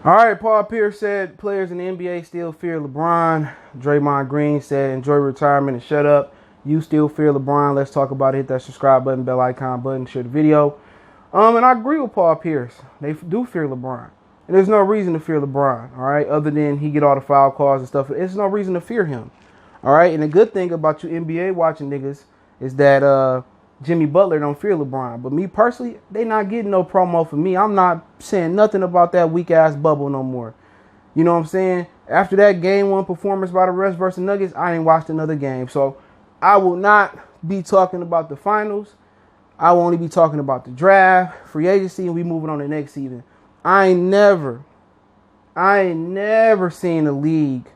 All right, Paul Pierce said players in the NBA still fear LeBron. Draymond Green said enjoy retirement and shut up. You still fear LeBron. Let's talk about it. Hit that subscribe button, bell icon button, share the video. And I agree with Paul Pierce. They do fear LeBron. And there's no reason to fear LeBron, all right, other than he get all the foul calls and stuff. There's no reason to fear him, all right? And the good thing about you NBA watching niggas is that Jimmy Butler don't fear LeBron. But me personally, they not getting no promo for me. I'm not saying nothing about that weak-ass bubble no more. You know what I'm saying? After that Game 1 performance by the Refs versus Nuggets, I ain't watched another game. So I will not be talking about the finals. I will only be talking about the draft, free agency, and we moving on to next season. I ain't never seen a league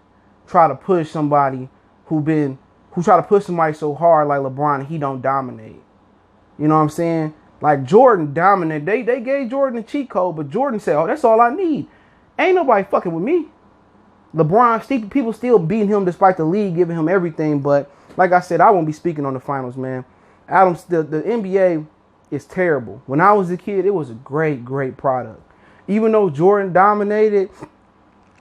try to push somebody who try to push somebody so hard like LeBron and he don't dominate. You know what I'm saying? Like Jordan dominated. They gave Jordan a cheat code, but Jordan said, "Oh, that's all I need. Ain't nobody fucking with me." LeBron, people still beating him despite the league giving him everything. But like I said, I won't be speaking on the finals, man. The NBA is terrible. When I was a kid, it was a great product. Even though Jordan dominated,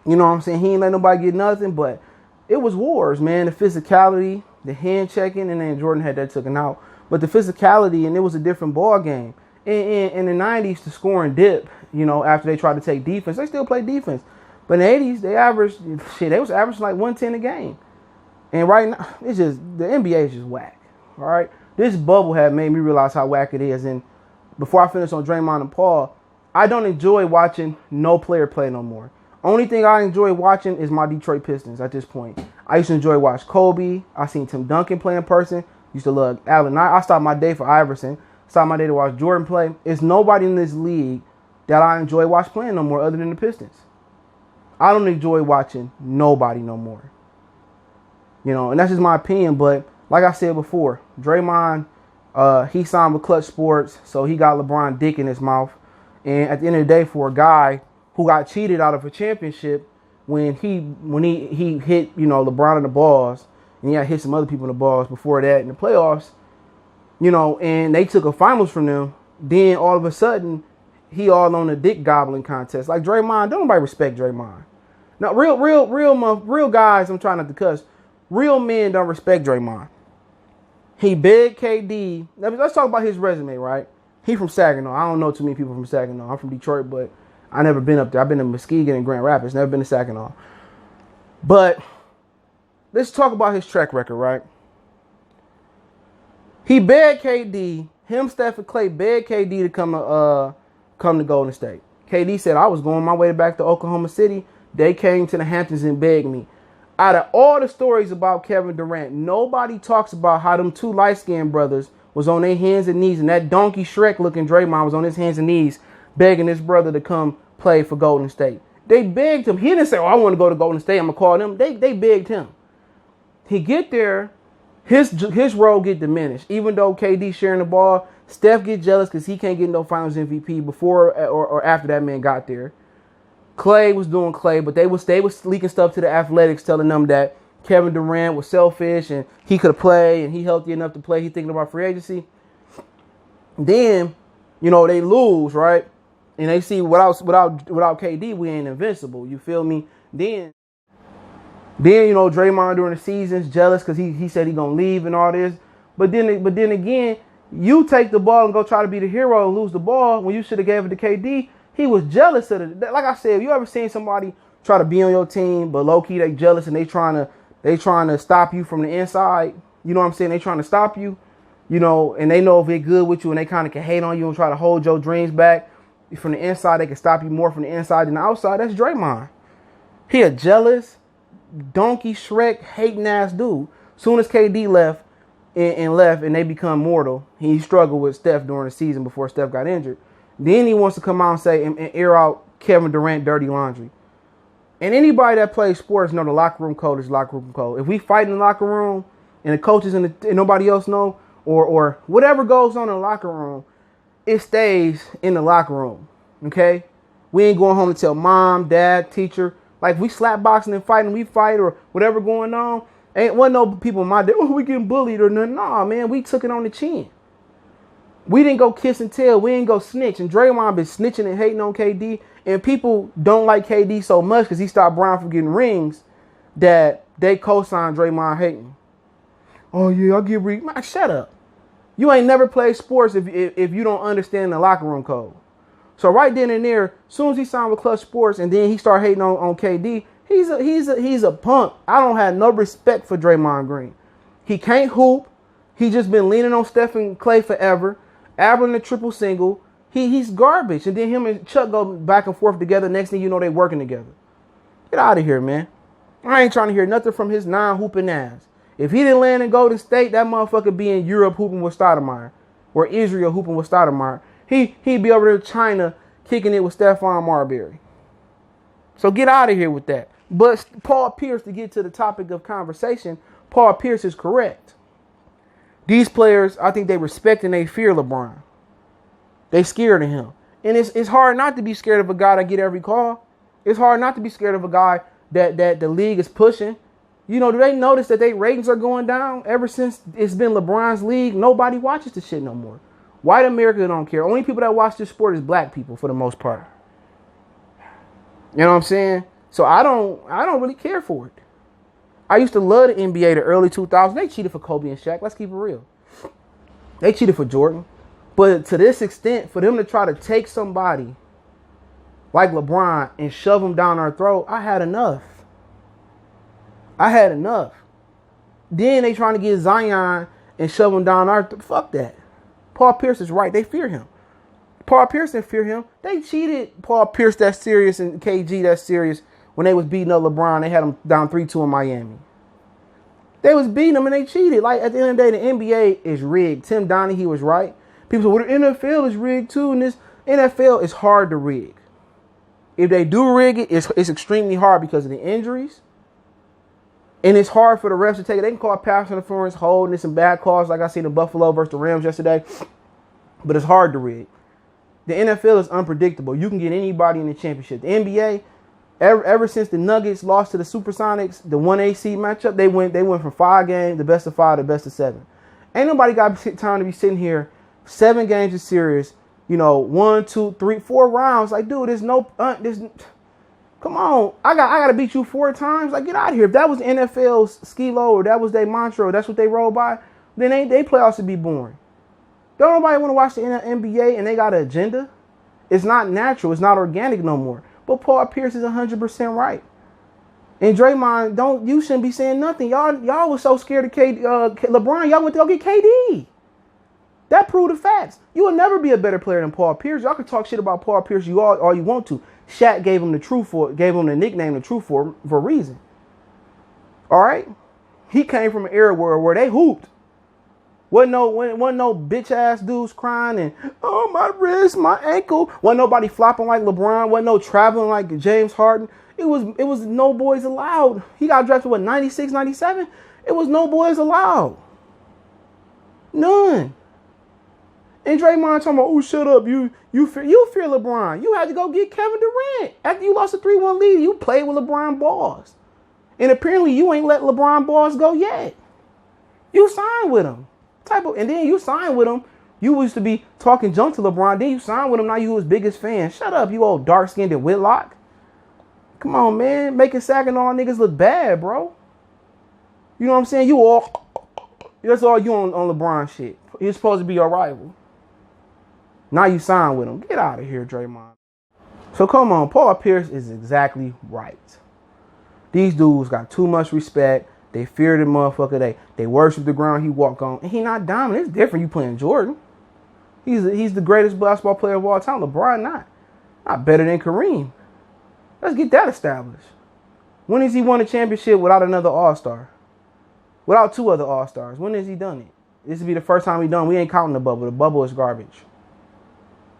you know what I'm saying, he ain't let nobody get nothing, but it was wars, man. The physicality, the hand checking, and then Jordan had that taken out. But the physicality, and it was a different ball game. In the 90s, the scoring dip, you know, after they tried to take defense. They still play defense. But in the 80s, they was averaging like 110 a game. And right now, the NBA is just whack. All right? This bubble had made me realize how whack it is. And before I finish on Draymond and Paul, I don't enjoy watching no player play no more. Only thing I enjoy watching is my Detroit Pistons at this point. I used to enjoy watch Kobe. I seen Tim Duncan play in person. Used to love Allen. I stopped my day for Iverson. Stopped my day to watch Jordan play. It's nobody in this league that I enjoy watch playing no more other than the Pistons. I don't enjoy watching nobody no more. You know, and that's just my opinion. But like I said before, Draymond, he signed with Clutch Sports, so he got LeBron dick in his mouth. And at the end of the day, for a guy who got cheated out of a championship when he hit, you know, LeBron in the balls, and he had hit some other people in the balls before that in the playoffs, you know, and they took a finals from them, then all of a sudden, he all on the dick gobbling contest. Like Draymond, don't nobody respect Draymond. Now, real guys, I'm trying not to cuss, real men don't respect Draymond. He begged KD. Let's talk about his resume, right? He from Saginaw. I don't know too many people from Saginaw. I'm from Detroit, but I never been up there. I've been to Muskegon and Grand Rapids. Never been to Saginaw. But let's talk about his track record, right? He begged KD. Him, Steph, and Clay begged KD to come to Golden State. KD said, I was going my way back to Oklahoma City. They came to the Hamptons and begged me. Out of all the stories about Kevin Durant, nobody talks about how them two light-skinned brothers was on their hands and knees, and that donkey Shrek-looking Draymond was on his hands and knees begging his brother to come play for Golden State. They begged him. He didn't say, I want to go to Golden State. I'm going to call them. They begged him. He get there, his role get diminished. Even though KD sharing the ball, Steph get jealous because he can't get no Finals MVP before or after that man got there. Clay was doing Clay, but they was leaking stuff to the Athletics, telling them that Kevin Durant was selfish and he could play and he healthy enough to play. He thinking about free agency. Then, you know, they lose, right? And they see without KD, we ain't invincible. You feel me? Then you know, Draymond during the season's jealous because he said he gonna leave and all this. But then again, you take the ball and go try to be the hero and lose the ball when you should have gave it to KD. He was jealous of it. Like I said, you ever seen somebody try to be on your team, but low key they jealous and they trying to stop you from the inside? You know what I'm saying? They trying to stop you, you know, and they know if they're good with you and they kind of can hate on you and try to hold your dreams back from the inside. They can stop you more from the inside than the outside. That's Draymond. He a jealous, donkey Shrek hating ass dude. Soon as KD left and they become mortal, he struggled with Steph during the season before Steph got injured. Then he wants to come out and say and air out Kevin Durant dirty laundry. And anybody that plays sports know the locker room code is locker room code. If we fight in the locker room and the coaches and nobody else know, or whatever goes on in the locker room, it stays in the locker room. Okay? We ain't going home to tell mom, dad, teacher. Like we slap boxing and fighting, we fight or whatever going on. Wasn't no people in my day, oh, we getting bullied or nothing. Nah, man, we took it on the chin. We didn't go kiss and tell. We didn't go snitch. And Draymond been snitching and hating on KD. And people don't like KD so much because he stopped Brown from getting rings that they co-signed Draymond hating. Oh, yeah, I'll get rings. Man, shut up. You ain't never played sports if you don't understand the locker room code. So right then and there, as soon as he signed with Clutch Sports and then he started hating on KD, he's a punk. I don't have no respect for Draymond Green. He can't hoop. He just been leaning on Stephen Clay forever, averaging a triple single. He's garbage. And then him and Chuck go back and forth together. Next thing you know, they working together. Get out of here, man. I ain't trying to hear nothing from his non-hooping ass. If he didn't land in Golden State, that motherfucker be in Europe hooping with Stoudemire. Or Israel hooping with Stoudemire. He'd be over there in China kicking it with Stephon Marbury. So get out of here with that. But Paul Pierce, to get to the topic of conversation, Paul Pierce is correct. These players, I think they respect and they fear LeBron. They scared of him. And it's hard not to be scared of a guy that get every call. It's hard not to be scared of a guy that the league is pushing. You know, do they notice that their ratings are going down? Ever since it's been LeBron's league, nobody watches the shit no more. White America don't care. Only people that watch this sport is black people for the most part. You know what I'm saying? So I don't really care for it. I used to love the NBA the early 2000s. They cheated for Kobe and Shaq. Let's keep it real. They cheated for Jordan. But to this extent, for them to try to take somebody like LeBron and shove him down our throat, I had enough. Then they trying to get Zion and shove him down our throat. Fuck that. Paul Pierce is right. They fear him. Paul Pierce didn't fear him. They cheated Paul Pierce that serious and KG that serious when they was beating up LeBron. They had him down 3-2 in Miami. They was beating him and they cheated. Like, at the end of the day, the NBA is rigged. Tim Donaghy was right. People say, well, the NFL is rigged too. And this NFL is hard to rig. If they do rig it, it's extremely hard because of the injuries. And it's hard for the refs to take it. They can call pass interference, holding, and some bad calls like I seen in Buffalo versus the Rams yesterday. But it's hard to rig. The NFL is unpredictable. You can get anybody in the championship. The NBA, ever since the Nuggets lost to the Supersonics, the 1A seed matchup, they went from 5 games, the best of 5 to best of 7. Ain't nobody got time to be sitting here 7 games of series, 1, 2, 3, 4 rounds. Like, dude, come on. I got to beat you 4 times. Like, get out of here. If that was the NFL's skilo or that was their mantra or that's what they roll by, then they playoffs would be boring. Don't nobody want to watch the NBA and they got an agenda. It's not natural. It's not organic no more. But Paul Pierce is 100% right. And Draymond, you shouldn't be saying nothing. Y'all was so scared of LeBron. Y'all went to go get KD. That proved the facts. You will never be a better player than Paul Pierce. Y'all can talk shit about Paul Pierce all you want to. Shaq gave him the nickname the truth for a reason. All right? He came from an era where they hooped. Wasn't no bitch ass dudes crying and oh my wrist, my ankle. Wasn't nobody flopping like LeBron. Wasn't no traveling like James Harden. It was no boys allowed. He got drafted 96, 97. It was no boys allowed. None. And Draymond talking about, oh, shut up. You fear LeBron. You had to go get Kevin Durant. After you lost a 3-1 lead, you played with LeBron balls. And apparently you ain't let LeBron balls go yet. You signed with him. And then you signed with him. You used to be talking junk to LeBron. Then you signed with him. Now you his biggest fan. Shut up, you old dark-skinned Whitlock. Come on, man. Making Saginaw niggas look bad, bro. You know what I'm saying? That's all you on LeBron shit. He's supposed to be your rival. Now you signed with him. Get out of here, Draymond. So come on, Paul Pierce is exactly right. These dudes got too much respect. They fear the motherfucker. They worship the ground he walk on. And he not dominant. It's different you playing Jordan. He's the greatest basketball player of all time. LeBron not better than Kareem. Let's get that established. When has he won a championship without another All-Star? Without 2 other All-Stars? When has he done it? This will be the first time he done. We ain't counting the bubble. The bubble is garbage.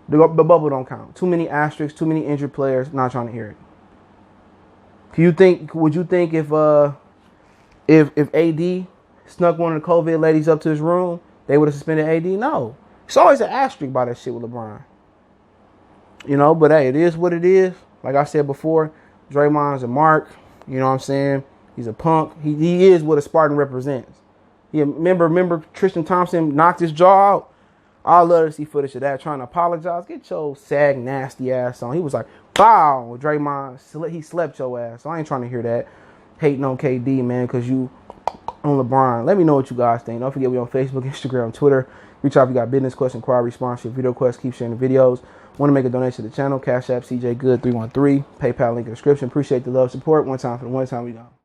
The bubble don't count. Too many asterisks, too many injured players. Not trying to hear it. Would you think if AD snuck one of the COVID ladies up to his room, they would have suspended AD? No. It's always an asterisk by that shit with LeBron. But hey, it is what it is. Like I said before, Draymond is a mark. You know what I'm saying? He's a punk. He is what a Spartan represents. Remember Tristan Thompson knocked his jaw out? I love to see footage of that, trying to apologize. Get your sag nasty ass on. He was like, "Bow, Draymond, he slept your ass." So I ain't trying to hear that. Hating on KD, man, because you on LeBron. Let me know what you guys think. Don't forget we on Facebook, Instagram, Twitter. Reach out if you got business question, inquiry, response, your video questions. Keep sharing the videos. Want to make a donation to the channel? Cash App, CJ Good 313. PayPal link in the description. Appreciate the love, support. One time for the one time we gone.